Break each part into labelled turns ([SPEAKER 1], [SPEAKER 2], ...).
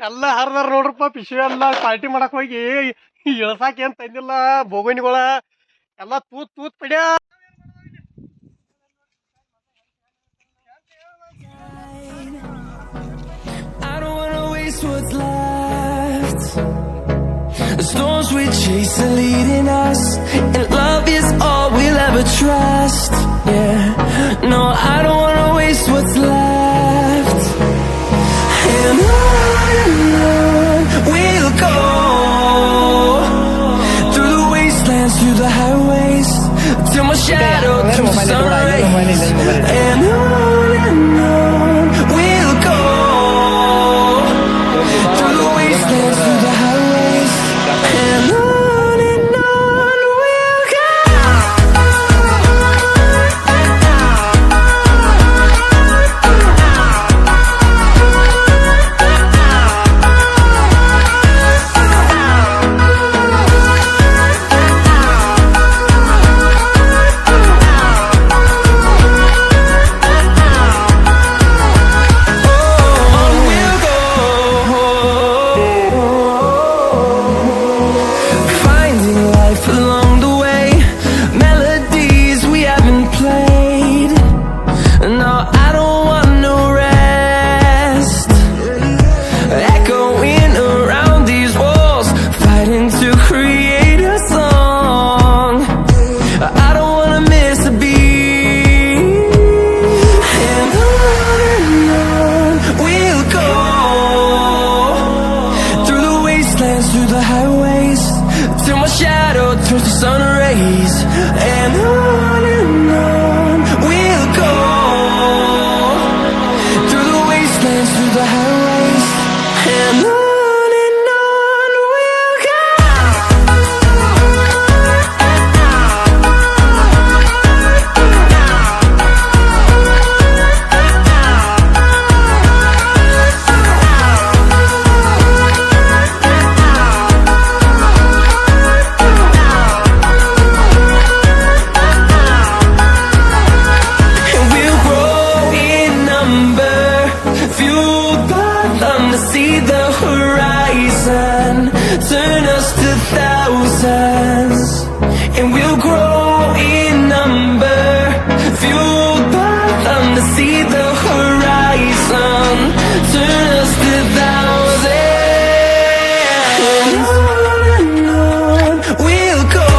[SPEAKER 1] ಎಲ್ಲ ಹರಿದಾರ ನೋಡ್ರಪ್ಪ ಪಿಶಿ ಎಲ್ಲ ಪಾರ್ಟಿ ಮಾಡಕ್ ಹೋಗಿ ಇಳ್ಸಾಕ ಏನ್ ತಂದಿಲ್ಲ ಬೋಗಣಿಗಳ ಎಲ್ಲ ತೂತ್ ತೂತ್ ಪಡ್ಯಾ
[SPEAKER 2] I don't wanna waste what's left. The storms we chase are leading us, and love is all we'll ever trust. Yeah, no, I don't wanna waste what's left. And on we'll go, through the wastelands, through the highways, till my shadow turns to sun rays. And on we'll go, through the wastelands, through the highways, and on we'll go. Through the highways, till my shadow turns to sun rays. And on we'll go, through the wastelands, through the highways, and on we'll go. See the horizon, turn us to thousands, and we'll grow in number, fueled by them to see the horizon, turn us to thousands, and on we'll go,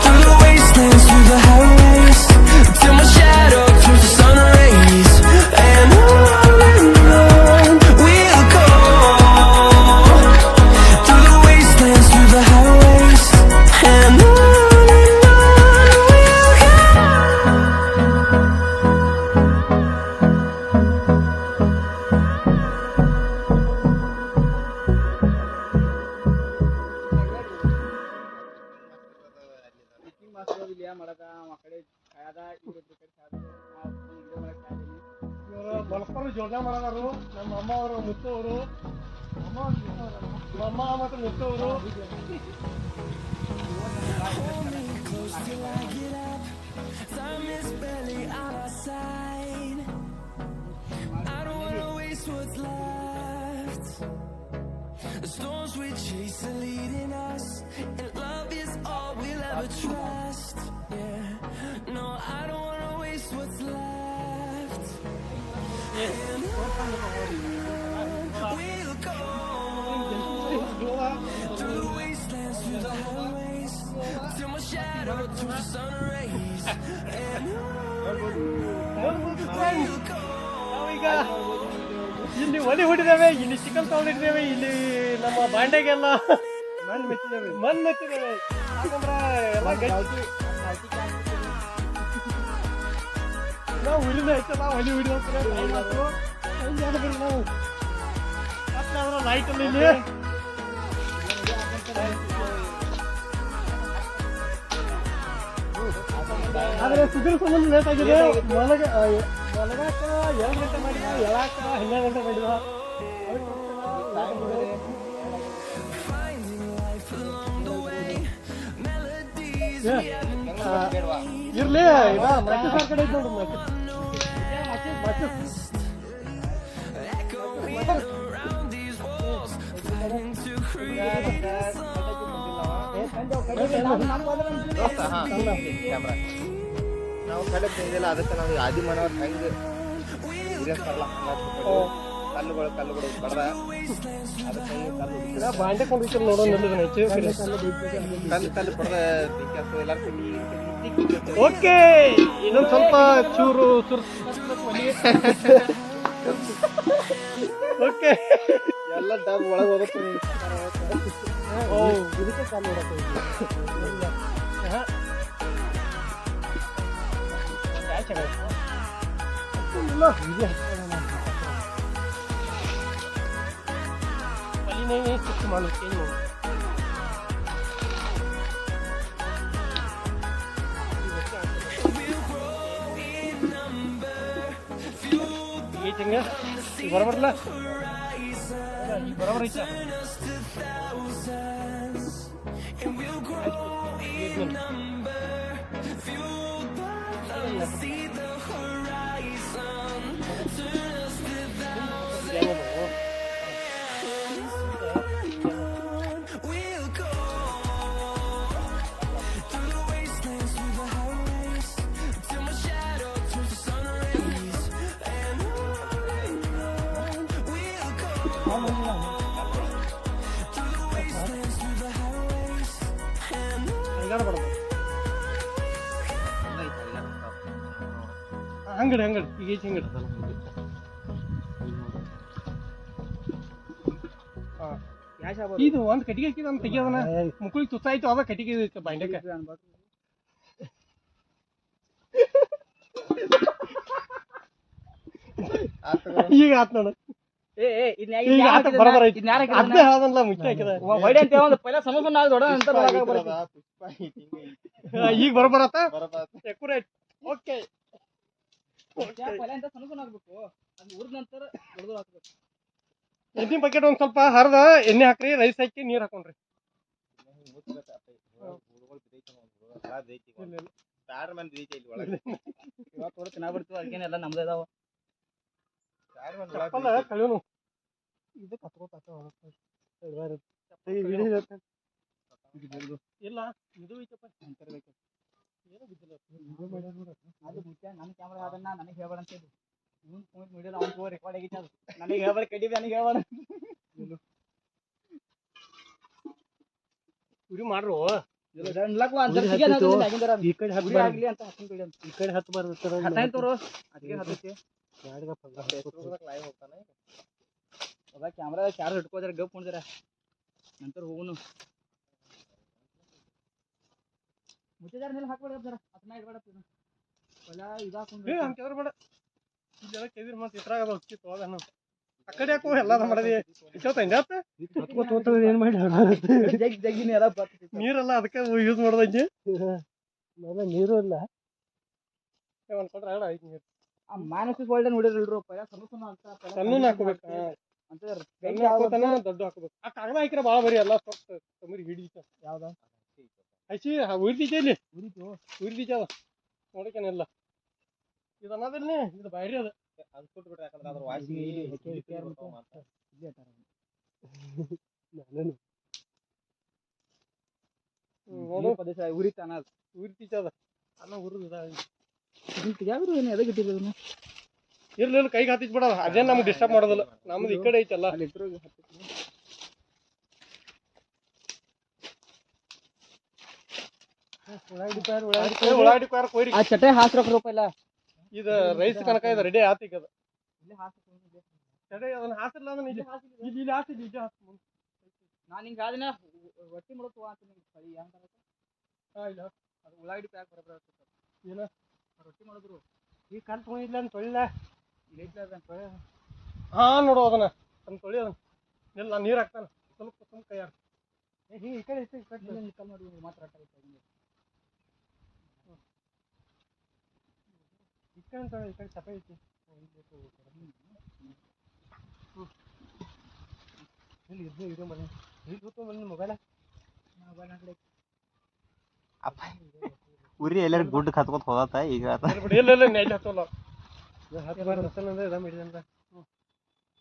[SPEAKER 2] through the wastelands, through the highways, till my shadow turns to sun rays, and on
[SPEAKER 1] ಮಲಸ್ಪರು ಜೋಡಣೆ ಮಾಡೋರು ನಮ್ಮ ಅಮ್ಮ ಅವರು ಮುತ್ತು ಅವರು ಅಮ್ಮ ಮತ್ತು ಮುತ್ತು ಅವರು
[SPEAKER 2] time is barely on our side. I don't wanna waste what's left. The storms we chase are leading us, and love is all we'll ever trust. Yeah, no, I don't wanna waste what's left. And on we'll go, through the wastelands, through the highways, till my shadow turns to sun rays. And we'll go.
[SPEAKER 1] ನಾವೀಗ ಇಲ್ಲಿ ಒಲಿ ಹೊಡಿದ್ದೇವೆ, ಇಲ್ಲಿ chicken ತಗೊಂಡಿದ್ದೇವೆ, ಇಲ್ಲಿ ನಮ್ಮ ಬಾಂಡೆಗೆಲ್ಲ ಮಣ್ಣು ಮೆತ್ತಿದ್ದೇವೆ. ಯಾಕಂದ್ರೆ ಎಲ್ಲ ಗಟ್ಟಿ ನಾವು ಹುಲಿನ ಹೆಚ್ಚಲ್ಲ ಒಲಿ ಹೊಡಿ ಹೋಗ್ತಾರೆ ನಾವು ಮತ್ತೆ ಲೈಟ್ ಅಲ್ಲಿ ಇಲ್ಲಿ ಆದ್ರೆ ಸುದ್ದಿನ ಸಂಬಂಧ ಲೇಟ್ ಆಗಿದೆ. ಮಲಗಾಕ 2 ಗಂಟೆ ಮಾಡಿದ, ಎಳಾಕ 12 ಗಂಟೆ ಮಾಡಿದ. ಇರ್ಲಿ ಈಗ ಮಚ್ಚು ಸಾರ್ ಕಡೆ ನೋಡು. ಮಚ್ಚು
[SPEAKER 3] ದೋಸ್ತ ಹಾ ಕ್ಯಾಮ್ರಾ ನಾವು ಕಡೆ ತಂದಿಲ್ಲ ಅದಕ್ಕೆ ನಾವು ಆದಿ ಮನವ್ರ ಹೆಂಗೆ ಇರಲ್ಲ ಕಲ್ಲುಗಳು ಬಡ್ದ ಅದಕ್ಕೆ ಕಲ್ಲು
[SPEAKER 1] ಬಾಂಡೆ ಕೊಂಡಿತ್ತು ನೋಡೋ
[SPEAKER 3] ಕಲ್ಲು ಬಡ್ದ
[SPEAKER 1] ಓಕೆ ಇನ್ನೊಂದು ಸ್ವಲ್ಪ ಚೂರು ಓಕೆ
[SPEAKER 3] ಎಲ್ಲ ಡಬ್ ಒಳಗೆ ಹೋಗುತ್ತೆ
[SPEAKER 1] ಇದಕ್ಕೆ ಕಾಲು ಮಾಡೋದು ಚೇಂಜ್ ಮಾಡೋದು ಈಗ ಬರಬರಲ್ಲ ಈಗ ಬರಬರ ಐತ ಅಂಗಡಿ ಈಗ ಐತಿ ಅಂಗಡಿ ಇದು ಒಂದು ಕಟ್ಟಿಗೆ ಹಾಕಿದ ತೆಗಿಯೋದನ ಮುಕ್ಕಳಿಗೆ ತುತ್ತಾಯ್ತು ಅದ ಕಟ್ಟಿಗೆ ಬಾಂಡೆಕ ಈಗ ಆತ್ ನೋಡು ಬರಬರ ಐತಿ ಅದೇ ಹೇಳದಲ್ಲ ಮುಖ್ಯ ಹಾಕಿದ ಈಗ ಬರಬರತ್ತ ಎಕ್ಯುರೇಟ್ ಓಕೆ ಎಣ್ಣೆ ಬಕೆಟ್ ಒಂದ್ ಸ್ವಲ್ಪ ಹರಿದ ಎಣ್ಣೆ ಹಾಕ್ರಿ ರೈಸ್ ಹಾಕಿ ನೀರ್ ಹಾಕೊಂಡ್ರಿ ಕಳಿಯೋನು ಇಲ್ಲ ಇದು ಐತಪ್ಪ ಏನು ಬಿದ್ದಿಲ್ಲ ನನ್ನ ಕ್ಯಾಮ್ರಾ ಅದನ್ನ ನನಗೆ ಹೇಳ್ಬೇಡ ಅಂತ ಹೇಳಿ ಅವ್ನು ರೆಕಾರ್ಡ್ ಆಗಿತ್ತು ಅದು ನನಗೆ ಹೇಳ್ಬೇಡ ಕಡಿಮೆ ನನಗೆ ಹೇಳ್ಬೇಡ ಉರಿ ಮಾಡ್ರು ಈ ಕಡೆ ಹತ್ತು ಬರ್ತಾರ ಕ್ಯಾಮ್ರಾ ಚಾರ್ಜ್ ಇಟ್ಕೋದ್ರ ಗಪ್ ಕುಣಿದ್ರ ನಂತರ ಹೋಗುನು ಮುಚ್ಚಿದಾರ ಮೇಲೆ ಹಾಕ್ಬೇಡ ಅದನ್ನ ಇಡ್ಬೇಡ ಬೇಡ ಇದೆಲ್ಲ ಕೆದಿರ್ ಮತ್ತೆ ಇದ್ರಾಗ ಆ ಕಡೆ ಯಾಕೋ ಎಲ್ಲ ಮಾಡದಿ ಏನ್ ಮಾಡಿ ನೀರೆಲ್ಲ ಅದಕ್ಕೆ ಯೂಸ್ ಮಾಡೋದಜ್ಜಿ ನೀರು ಇಲ್ಲ ಒಂದ್ ಕೊಟ್ರ ಐದು ನೀರು ಮಾನಸಿಕ ಒಳ್ಳೆ ನೋಡಿರಲ್ರು ಸಣ್ಣ ಹಾಕೋಬೇಕು ದೊಡ್ಡ ಹಾಕೋಬೇಕು ಆ ಕಾಗದ ಹಾಕಿರ ಭಾಳ ಬರೀ ಎಲ್ಲ ತೊಂಬರಿ ಹಿಡಿತ ಯಾವ್ದ ಹಸಿ ಉರಿದೀಚ ಇಲ್ಲಿ ಉರಿದೀಚ ಅದ ನೋಡಕೇನಿಲ್ಲ ಇದು ಅನ್ನೋದಿಲ್ಲ ಇದು ಬಾಯ್ರಿ ಅದು ಅದು ಕೊಟ್ಬಿಟ್ರೆ ಯಾಕಂದ್ರೆ ಅದ್ರ ವಾಸಿ ಉರಿತಾನ ಉರಿತೀಚ ಅದ ಅನ್ನ ಉರಿದ ಯಾವ್ದು ಏನು ಎದಕ್ಕೆ ಇಟ್ಟಿಲ್ಲ ಇರ್ಲಿಲ್ಲ ಕೈಗೆ ಹತ್ತಿದ್ ಬಿಡೋದು ಅದೇನು ನಮ್ಗೆ ಡಿಸ್ಟರ್ಬ್ ಮಾಡೋದಿಲ್ಲ ನಮ್ದು ಈ ಕಡೆ ಐತಲ್ಲ ಚಟೆ ಹಾಕ್ರಕ್ ರೂಪಾಯಿಲ್ಲ ಇದು ರೈಸ್ ಕನಕ ಇದು ರೆಡಿ ಆತಿಕ್ ಅದು ಚಟೆ ಅದನ್ನ ಹಾಸಿಲ್ಲ ಅದನ್ನ ಇಲ್ಲಿ ಹಾಸಿದ್ ನಿಜ ನಾನು ಹಿಂಗೆ ಆದಿನ ರೊಟ್ಟಿ ಮಾಡೋದು ಅಂತೀನಿ ಇಲ್ಲ ಅದು ಉಳ್ಳಾಗಡ್ಡಿ ಪ್ಯಾಕ್ ಬರಬರ ಏನ ರೊಟ್ಟಿ ಮಾಡಿದ್ರು ಈಗ ಕಲ್ ತೊಗೊಂಡಿಲ್ಲ ಅಂತ ತೊಳಿಲ್ಲ ಹಾ ನೋಡು ಅದನ್ನ ಅದನ್ನ ತೊಳಿ ಅದನ್ನ ಇಲ್ಲ ನೀರು ಹಾಕ್ತಾನ ಸ್ವಲ್ಪ ತುಂಬ ಕೈಯಾರ ಈ ಕಡೆ ಕಲ್ ಮಾಡಿ ಮಾತ್ರ ಈ ಕಡೆ ಚಪ ಐತಿ ಇಲ್ಲಿ ಇದು ಮನೆ ಇಲ್ಲಿ ಮೊಬೈಲ್
[SPEAKER 3] ಅಪ್ಪ ಉರಿ ಎಲ್ಲರೂ ಗುಡ್ ಕತ್ಕೊತ ಹೋಗತ್ತ ಈಗ
[SPEAKER 1] ಇಲ್ಲ ನೆಲ್ ಹತ್ತಲ್ಲ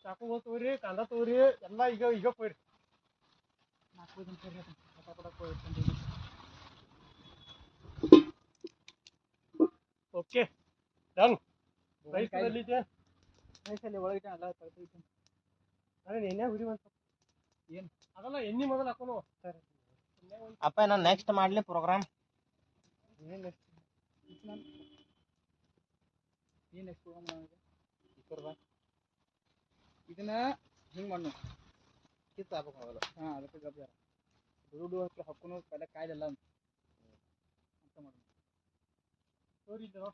[SPEAKER 1] ಚಾಕು ತಗೋರಿ ಕಾಂದ ತಗೋರಿ ಎಲ್ಲ ಈಗ ಕೊಯ್ರಿ ಓಕೆ ಡನ್ ರೈಸ್ ಅಲ್ಲಿ ಇದೆ
[SPEAKER 4] ರೈಸಲ್ಲಿ ಒಳಗಿಟ್ಟು ಎಲ್ಲ ತಳ್ತಿತ್ತು.
[SPEAKER 1] ಅದೇ ಎಣ್ಣೆ ಹುಡಿ ಒಂದು ಏನು ಅದಲ್ಲ ಎಣ್ಣೆ ಮೊದಲು ಹಾಕೋನು ಸರಿ
[SPEAKER 3] ಅಪ್ಪ ನಾನು ನೆಕ್ಸ್ಟ್ ಮಾಡ್ಲಿ ಪ್ರೋಗ್ರಾಮ್
[SPEAKER 4] ಏನು ನೆಕ್ಸ್ಟ್ ಇದನ್ನ ಹಿಂಗೆ ಮಣ್ಣು
[SPEAKER 3] ಕಿತ್ತು ಹಾಕ್ಬೇಕು ಮೊದಲು.
[SPEAKER 4] ಹಾಂ ಅದಕ್ಕೆ ಗಬ್ಬ ದುಡ್ಡು ಅಂತ ಹಾಕೋನು ಪೆಲ್ಲ ಕಾಯ್ದಲ್ಲ ಅಂತ ಮಾಡೋದು
[SPEAKER 1] ತೋರಿದ್ದು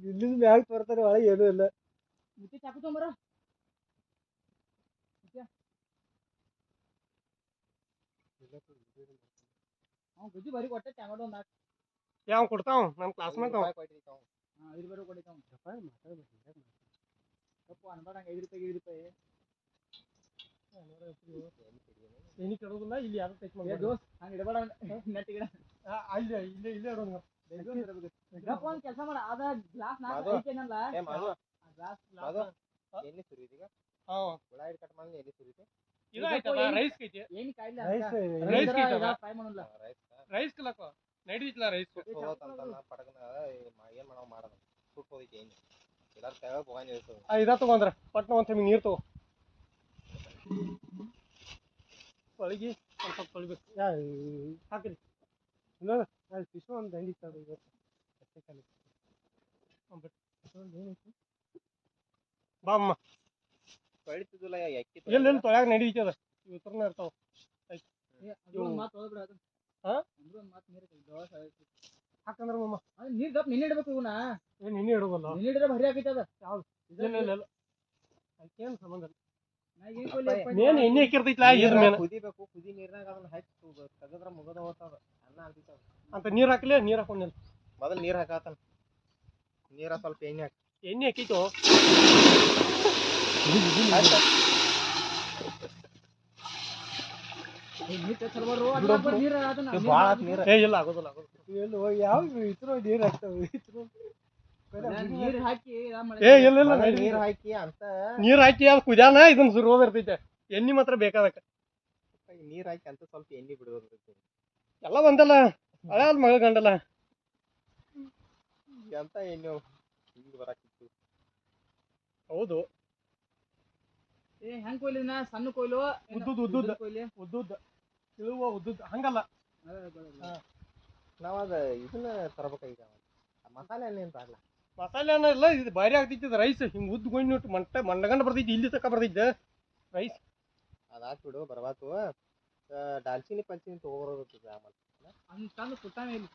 [SPEAKER 4] ಇಲ್ಲಿಂದ ಮ್ಯಾಗ ಬರ್ತಾರೆ ಒಳಗೆ ಏನೂ ಇಲ್ಲ. ಮುಟ್ಟಿ ಚಾಕು ತೊಂಬರ ಅವ್ನು ಗುಜ್ಜಿ ಬರೀ ಕೊಟ್ಟೆ ಟೊಮೆಟೊ ಒಂದು ಹಾಕಿ
[SPEAKER 1] ಯಾವ ಕೊಡ್ತಾವ ನಮ್ಮ ಕ್ಲಾಸ್ಮೇಟ್ ಅವ
[SPEAKER 4] ಹಾಂ 5 ರೂಪಾಯಿ ಕೊಡಿತಾವ ತಪ್ಪು ಅನ್ಬೇಡ 5 ರೂಪಾಯಿ
[SPEAKER 1] ಎಣ್ಣೆ ಕೆಡೋದಿಲ್ಲ ಇಲ್ಲಿ ಯಾರು ಟಚ್
[SPEAKER 4] ಏ
[SPEAKER 1] ಮಾಡಿ
[SPEAKER 4] ದೋಸ್ತ್ ಹಂಗೆ ಇಡಬೇಡ ನೆಟ್ ಗಿಡ
[SPEAKER 1] ಅಲ್ಲಿ ಇಲ್ಲೇ ಇಲ್ಲೇ ಇಡೋದು
[SPEAKER 4] ಒಂದು ಕೆಲಸ ಮಾಡ ಅದ ಗ್ಲಾಸ್
[SPEAKER 3] ಮಾಡು.
[SPEAKER 4] ಐತೇನಲ್ಲ
[SPEAKER 3] ಏ ಮಾಡು
[SPEAKER 4] ಗ್ಲಾಸ್
[SPEAKER 3] ಅದು ಎಣ್ಣೆ ಸುರಿದೀಗ
[SPEAKER 1] ಹಾಂ
[SPEAKER 3] ಉಳ್ಳಾಗಡ್ಡಿ ಕಟ್ ಮಾಡಿ ಎಣ್ಣೆ ಸುರಿತೆ
[SPEAKER 1] ಇದು ಆಯ್ತಲ್ಲ ರೈಸ್ ಐತಿ
[SPEAKER 4] ಏನು ಕಾಯಿಲ್ಲ
[SPEAKER 1] ರೈಸ್ ಐತಲ್ಲ
[SPEAKER 4] ಫ್ರೈ ಮಾಡೋಲ್ಲ
[SPEAKER 1] ರೈಸ್ ಕಲಕ ನಡೀತಿಲ್ಲ ರೈಸ್
[SPEAKER 3] ಹೋಗತ್ತಂತಲ್ಲ ಪಟಕನ ಏನ್ ಮಾಡೋ ಮಾಡೋದು ಸುಟ್ಟು ಹೋಯ್ತು ಎಣ್ಣೆ ಎಲ್ಲಾರು ತೆಗ ಹೋಗಾನಿ ಇರ್ತದೆ.
[SPEAKER 1] ಇದಾ ತಗೊಂಡ್ರ ಪಟ್ನ ಒಂದು ಟೈಮ್ ನೀರು ತಗೋ ಒಳಗೆ ಒಂದು ಸ್ವಲ್ಪ ತೊಳಿಬೇಕು ಹಾಕಿರಿ ಇಲ್ಲ ಫಿಶ್ ಒಂದು ದಂಡಿ ಇರ್ತದೆ ಇವತ್ತು ಬಾ ಅಮ್ಮ
[SPEAKER 3] ತೊಳಿತಿದ್ದಿಲ್ಲ ಎಕ್ಕಿ
[SPEAKER 1] ಎಲ್ಲೆಲ್ಲಿ ತೊಳ್ಯಾಗ ನಡೀತದ ಇವತ್ತರನ ಇರ್ತಾವ
[SPEAKER 4] ಮಾತು ಹೋಗ್ಬಿಡ ಅದು
[SPEAKER 1] ಹಾ?
[SPEAKER 4] ಅಂದ್ರೂ ಒಂದು ಮಾತು ನೀರು ದೋಸ
[SPEAKER 1] ಹಾಕಂದ್ರ ಮಮ್ಮ
[SPEAKER 4] ಅದು ನೀರು ಗಪ್ ನಿನ್ನೆ ಇಡ್ಬೇಕು ಇವನ್ನ
[SPEAKER 1] ಏನು ನಿನ್ನೆ ಇಡೋದಲ್ಲ
[SPEAKER 4] ನಿನ್ನೆ ಇಡಿದ್ರೆ ಭಾರಿ ಆಗೈತದ
[SPEAKER 1] ಯಾವ್ದು ಇಲ್ಲ ಇಲ್ಲ ಇಲ್ಲ ಅದಕ್ಕೇನು ಸಂಬಂಧ ಇಲ್ಲ
[SPEAKER 4] ನಾ ಏನು ಕೊಡ್ಲಿ
[SPEAKER 1] ಮೇನ್ ಎಣ್ಣೆ ಹಾಕಿರ್ತೈತ್ಲಾ ಇದ್ರ ಮೇಲೆ
[SPEAKER 3] ಕುದಿಬೇಕು ಕುದಿ ನೀರ್ನಾಗ ಅದನ್ನ ಹಚ್ಚಿ ತೆಗದ್ರ ಮುಗದ ಹೋಗ್ತದ ಅನ್ನ ಆಗ್ತೈತದ
[SPEAKER 1] ಅಂತ ನೀರು ಹಾಕ್ಲಿ ನೀರು ಹಾಕೊಂಡಿಲ್ಲ
[SPEAKER 3] ಮೊದಲು ನೀರ್ ಹಾಕತಾನ ನೀರ ಸ್ವಲ್ಪ ಎಣ್ಣೆ ಹಾಕಿ
[SPEAKER 1] ಎಣ್ಣೆ ಹಾಕಿತ್ತು
[SPEAKER 4] ನೀರು ಚಲೋ ನೀರು ಅದನ್ನ
[SPEAKER 3] ಭಾಳ ನೀರ
[SPEAKER 1] ಏ ಇಲ್ಲ ಆಗೋದಿಲ್ಲ
[SPEAKER 4] ಯಾವ ಇತರ ನೀರು ಹಾಕ್ತಾವೆ ನೀರು ಹಾಕಿ
[SPEAKER 1] ಏ ಇಲ್ಲ ಇಲ್ಲ
[SPEAKER 3] ನೀರ್ ಹಾಕಿ ಅಂತ
[SPEAKER 1] ನೀರು ಹಾಕಿ ಅದು ಕುದ್ಯಾನ ಇದನ್ನ ಸುರೋದ ಇರ್ತೈತೆ ಎಣ್ಣೆ ಮಾತ್ರ ಬೇಕಾದಕ್ಕ
[SPEAKER 3] ನೀರ್ ಹಾಕಿ ಅಂತ ಸ್ವಲ್ಪ ಎಣ್ಣೆ ಬಿಡೋದು
[SPEAKER 1] ಎಲ್ಲ ಬಂದಲ್ಲ ಹಳೆ ಮಗ ಗಂಡಲ್ಲ
[SPEAKER 3] ಅಂತ ಎಣ್ಣೆ ಹಿಂಗ್ ಬರಾಕಿತ್ತು.
[SPEAKER 1] ಹೌದು
[SPEAKER 4] ಏ ಹೆಂಗ್ ಕೊಯ್ಲಿನ ಸಣ್ಣ ಕೊಯ್ಲು
[SPEAKER 1] ಉದ್ದುದ್
[SPEAKER 4] ಕೊಯ್ಲಿ
[SPEAKER 1] ಉದ್ದುದ್ ಇಳುವ ಉದ್ದುದ್ ಹಂಗಲ್ಲ
[SPEAKER 3] ನಾವ್ ಅದ ಇದನ್ನ ತರಬೇಕಾಗಿದ ಮಸಾಲೆ ಎಣ್ಣೆ ಅಂತ ಅಲ್ಲ
[SPEAKER 1] ಮಸಾಲೆ ಅನ್ನ ಇಲ್ಲ ಇದು ಭಾರಿ ಆಗ್ತೈತಿ ರೈಸ್ ಹಿಂಗ್ ಉದ್ದುಗೊಂಡು ಮಂಡಗಂಡ ಬರ್ತೈತಿ ಇಲ್ಲಿ ತಕ ಬರ್ತೈತೆ ರೈಸ್
[SPEAKER 3] ಅದ ಹಾಕ್ಬಿಡು ಬರ್ಬಾತು ದಾಲ್ಚಿನಿ ಪಲ್ಚಿನಿ ತಗೋಬರೋದು ಆಮೇಲೆ
[SPEAKER 4] ಅಂತಂದು ಸುತ್ತಾನೆ ಇಲ್ಲಿ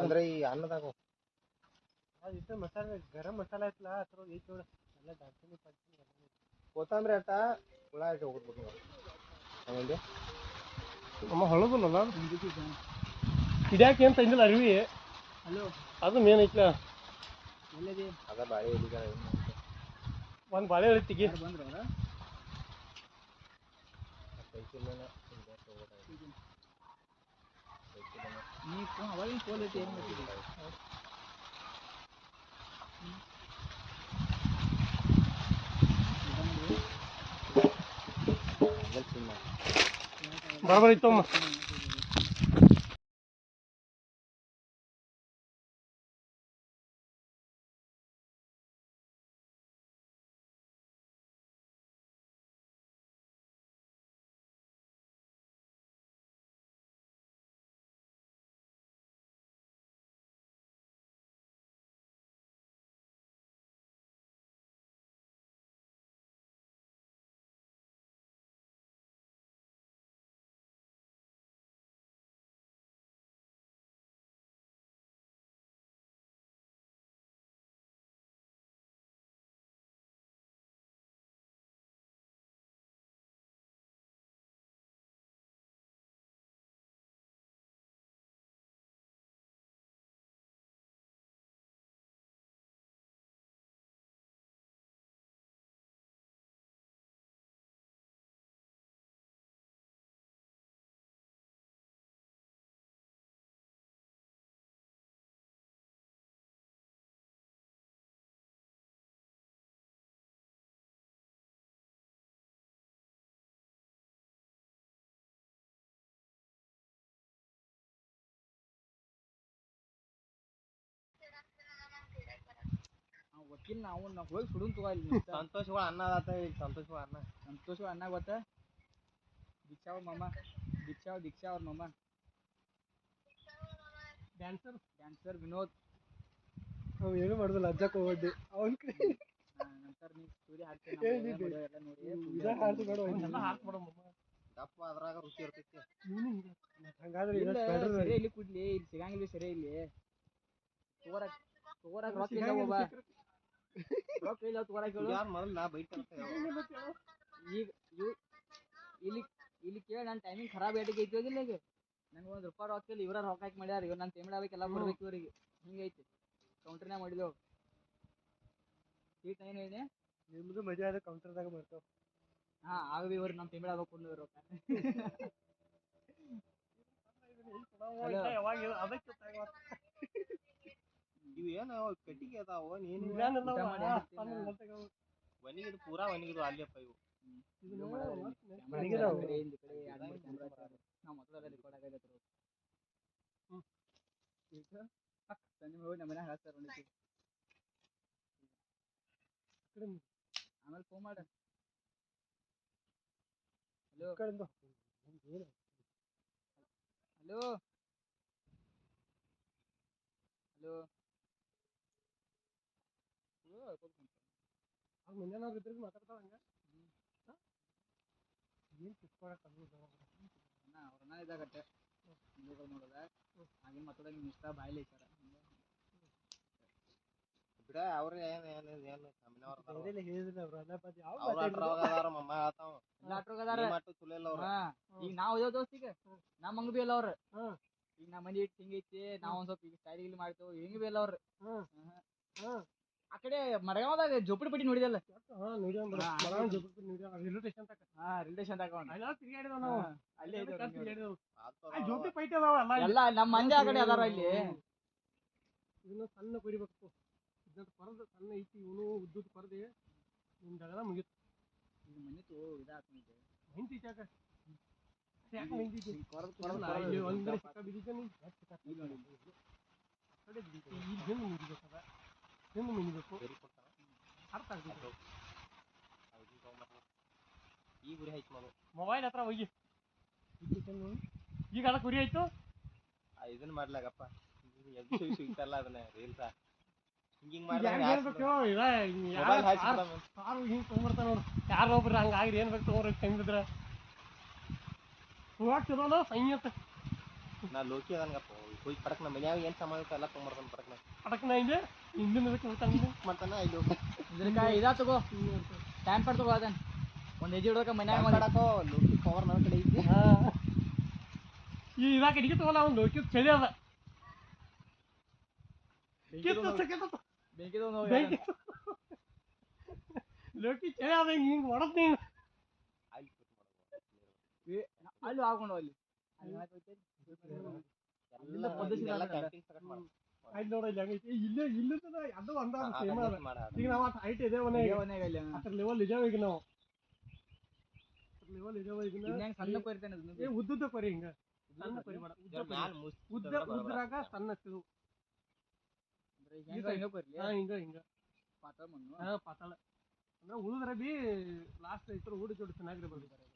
[SPEAKER 3] ಅಂದ್ರೆ ಈ ಅನ್ನದಾಗ
[SPEAKER 1] ಇದು ಮಸಾಲೆ ಗರಂ ಮಸಾಲ ಐತ್ಲ ಅದ್ರ ಐತಿ ನೋಡ ಎಲ್ಲ ದಾಲ್ಚಿನಿ ಪಲ್ಚಿನಿ
[SPEAKER 3] ಕೊತ್ತಂಬರಿ ಅಟ್ಟ ಉಳ್ಳಾಗಡ್ಡಿ ಹೋಗ್ಬಿಟ್ಟು ಆಮೇಲೆ
[SPEAKER 1] ಅಮ್ಮ ಹೊಳದಲ್ಲ ಹಿಡಿಯಾಕೆ ಏನ್ ತಂದಿಲ್ಲ ಅರಿವಿ
[SPEAKER 4] ಹಲೋ
[SPEAKER 1] ಅದು ಮೇನ್ ಐತ್ಲ
[SPEAKER 4] ಎಲ್ಲದಿ
[SPEAKER 3] ಅದ ಬಾಳೆ ಎಲಿಗಳ
[SPEAKER 1] ಒಂದ್ ಬಾಳೆ ಎಳಿತಿಗೆ
[SPEAKER 4] ಬಂದ್ರ ನೀ ಅವಾಗಿನ ಫೋನ್ ಐತಿ ಏನು ಮಾಡ್ತಿದ್ದಿ
[SPEAKER 1] ಬರಬರ ಇತ್ತಮ್ಮ
[SPEAKER 4] ವಕೀಲ್ ನಾವು ಹೋಗಿ ಸುಡುನ್ ತಗೋ ಇಲ್ಲಿ
[SPEAKER 3] ಸಂತೋಷಗಳ ಅನ್ನ ಆತ ಈಗ ಸಂತೋಷಗಳ ಅನ್ನ
[SPEAKER 4] ಸಂತೋಷ ಅಣ್ಣ ಗೊತ್ತ ದೀಕ್ಷಾ ಅವ್ರ ಮಮ್ಮ ದೀಕ್ಷಾ ಅವ್ರ ಮಮ್ಮ ಡ್ಯಾನ್ಸರ್ ವಿನೋದ್
[SPEAKER 1] ಅವ್ ಏನು ಮಾಡುದಿಲ್ಲ ಅಜ್ಜಕ್ ಹೋಗ್ಬಡ್ಡಿ ಅವನ್ ಕಡೆ
[SPEAKER 4] ನಂತರ ನೀ ಸ್ಟೋರಿ ಹಾಕ್ತೇನೆ ಎಲ್ಲ ನೋಡಿ
[SPEAKER 3] ದಪ್ಪ ಅದ್ರಾಗ ರುಚಿ ಇರ್ತೈತಿ
[SPEAKER 1] ಹಂಗಾದ್ರೆ
[SPEAKER 4] ಸರಿ ಇಲ್ಲಿ ಕುಡ್ಲಿ ಇಲ್ಲಿ ಸಿಗಂಗಿಲ್ಲ ಸರಿ ಇಲ್ಲಿ ತಗೋರಾಕ ರೊಕ್ಕ ಇಲ್ಲ ಒಬ್ಬ ರೊಕ್ಕ ಇಲ್ಲ ತಗೋರಾಕ
[SPEAKER 3] ಯಾರು ಮೊದಲು ನಾ ಬೈತಾರಂತ
[SPEAKER 4] ಈಗ ಇಲ್ಲಿ ಕೇಳಿ ನನ್ನ ಟೈಮಿಂಗ್ ಖರಾಬ್ ಏಟಿಗೆ ಐತಿ ಹೋಗಿಲ್ಲ ಈಗ ನಂಗೆ ಒಂದು ರೂಪಾಯಿ ರೊಕ್ಕ ಇಲ್ಲ ಇವ್ರ ರೊಕ್ಕ ಹಾಕಿ ಮಾಡ್ಯಾರ ಇವ್ರು ನನ್ನ ಪೇಮೆಂಟ್ ಆಗಬೇಕೆಲ್ಲ ಕೊಡ್ಬೇಕು ಇವ್ರಿಗೆ ಹಿಂಗೈತಿ ಕೌಂಟ್ರಿನಾಗ ಮಾಡಿದೆವು ಈಗ ಏನು ಹೇಳಿ
[SPEAKER 1] ನಿಮ್ದು ಮಜಾ ಅದ ಕೌಂಟರ್ದಾಗ ಬರ್ತಾವ
[SPEAKER 4] ಹಾ ಆಗವಿ ಇವ್ರು ನಮ್ಮ ಪೇಮೆಂಟ್ ಆಗಬೇಕು ಕೊಡ್ಲಿ ರೊಕ್ಕ
[SPEAKER 3] ಇವು ಏನು ಕಟ್ಟಿಗೆ ಅದಾವ ನೀನು ಒಣಗಿದು ಪೂರಾ ಒಣಗಿದು ಅಲ್ಲಪ್ಪ ಇವು
[SPEAKER 4] ನಾವು ಮೊದಲ ರೆಕಾರ್ಡ್ ಆಗೈತೆ ಸಂಜೆ ಹೋಗಿ ನಮ್ಮ ಮನ್ಯಾಗ ಹಾಕ್ತಾರೆ ಆಮೇಲೆ ಫೋನ್ ಮಾಡ ಹಲೋ ಹಲೋ ಹಲೋ
[SPEAKER 1] ಮುಂಜಾನೆ ಇದ್ರಿಗೆ ಮಾತಾಡ್ತಾವ ಹಂಗ ಏನ್ ಕಿತ್ಕೊಳಕ್
[SPEAKER 4] ಅವ್ರನ್ನ ಇದಾಗತ್ತೆ ನೋಡೋದ ಹಾಗೆ ಮಾತಾಡೋದು ನಿಮ್ಮ ಇಷ್ಟ ಬಾಯಿಲೆ ಐತಾರ
[SPEAKER 3] ಬಿಡ ಅವ್ರ ಏನು
[SPEAKER 1] ಹೇಳಿದ್ರೆ ಅವ್ರು
[SPEAKER 4] ಈಗ ನಾವ್ ಓದೋ ದೋಸ್ತಿಗೆ ನಮ್ಮ ಹಂಗ ಬಿ ಅಲ್ಲ ಅವ್ರ ಈಗ ನಮ್ಮ ಮನಿ ಇಟ್ಟು ಹಿಂಗೈತಿ ನಾವ್ ಒಂದ್ ಸ್ವಲ್ಪ ಈಗ ಸ್ಟೈಲ್ ಗಿಲ್ ಮಾಡ್ತೇವೆ ಹಿಂಗ ಬಿ ಅಲ್ಲ ಅವ್ರ ಆ ಕಡೆ ಮಡಗಾವದಾಗ ಜೋಪಡಿ ಪಟ್ಟಿ ನೋಡಿದಲ್ಲ ರಿಲೇಷನ್ ಎಲ್ಲ ನಮ್ಮ ಮಂದಿ ಆ ಕಡೆ ಅದಾರ ಇಲ್ಲಿ
[SPEAKER 1] ಇದನ್ನ ಸಣ್ಣ ಕೊರಿಬೇಕು ಪರದು ಸಣ್ಣ ಐತಿ ಇವನು ಉದ್ದುದ್ ಪರದೆ ನಿಮ್ದಾಗ ಮುಗಿತು
[SPEAKER 4] ಇದು ಮನಿತು ಇದಾಗ್ತೈತೆ
[SPEAKER 1] ಹಿಂತಿ ಚಾಕ ಮೊಬೈಲ್ ಹತ್ರ ಹೋಗಿ ಈಗ ಅದ ಕುರಿ ಆಯ್ತು
[SPEAKER 3] ಇದನ್ನ ಮಾಡ್ಲಾಗಪ್ಪ ಸಿಗ್ತಾರಲ್ಲ ಅದನ್ನ ರೀಲ್ಸ ಹಿಂಗಿಂಗ್
[SPEAKER 1] ಹಿಂಗ್ ತಗೊಂಡ್ಬರ್ತಾನ ನೋಡು ಯಾರೋ ಒಬ್ರು ಹಂಗಾಗ್ರಿ ಏನ್ ಬೇಕು ತಗೋರಿ ತಂದಿದ್ರ ಚಲೋ ಸಂಯತ
[SPEAKER 3] ನಾ ಲೋಕಿ ಅದನ್ಗಪ್ಪ ಹೋಗಿ ಪಡಕ್ ನಮ್ಮ ಮನ್ಯಾಗ ಏನ್ ಸಾಮಾನು ಎಲ್ಲ ತೊಗೊಂಬರ್ತಾನ
[SPEAKER 1] ಪಡಕ್ನ ಹಿಂದೆ ಹಿಂದಿನ
[SPEAKER 3] ಮಾಡ್ತಾನ ಇಲ್ಲಿ
[SPEAKER 4] ಇದ್ರಕ ಇದಾ ತಗೋ ಟೈಮ್ ಪಡ್ ತಗೋ ಅದನ್ನ ಒಂದ್ ಹೆಜ್ಜೆ ಇಡೋಕ ಮನ್ಯಾಗ
[SPEAKER 3] ಮಾಡಕೋ ಲೋಕಿ ಕವರ್ ನನ್ನ ಕಡೆ ಐತಿ
[SPEAKER 1] ಈ ಇದಾಗ ಅಡಿಗೆ ತಗೋಲ್ಲ ಅವ್ನು ಲೋಕಿ ಚಳಿ ಅದ ಲೋಕಿ ಚಳಿ ಅದ ಹಿಂಗ್ ಹೊಡದ್ ನೀನು
[SPEAKER 4] ಅಲ್ಲಿ ಹಾಕೊಂಡು ಅಲ್ಲಿ
[SPEAKER 1] ಆಯ್ತು ನೋಡ ಇಲ್ಲೇ ಇಲ್ಲಿಂದ ಅದು ಅಂದ ಈಗ ನಾವು ಹೈಟ್ ಇದೆ ಅದ್ರ ಲೆವೆಲ್ ಇದೇವ ಈಗ ನಾವು ಲೆವೆಲ್ ಇದೇವ ಈಗ
[SPEAKER 4] ಸಣ್ಣ ಕೊರಿತಾನೆ
[SPEAKER 1] ಉದ್ದುದ್ದ ಕೊರಿ ಹಿಂಗ ಸಣ್ಣ ಕೊರಿ ಬೇಡ ಉದ್ರಾಗ ಸಣ್ಣ ಹಿಂಗ ಪಾತಾಳ ಅಂದ್ರೆ ಉಳಿದ್ರ ಬಿ ಲಾಸ್ಟ್ ಐತ್ರ ಊಡಿ ಜೋಡಿ ಚೆನ್ನಾಗಿ ಬರ್ತಾರೆ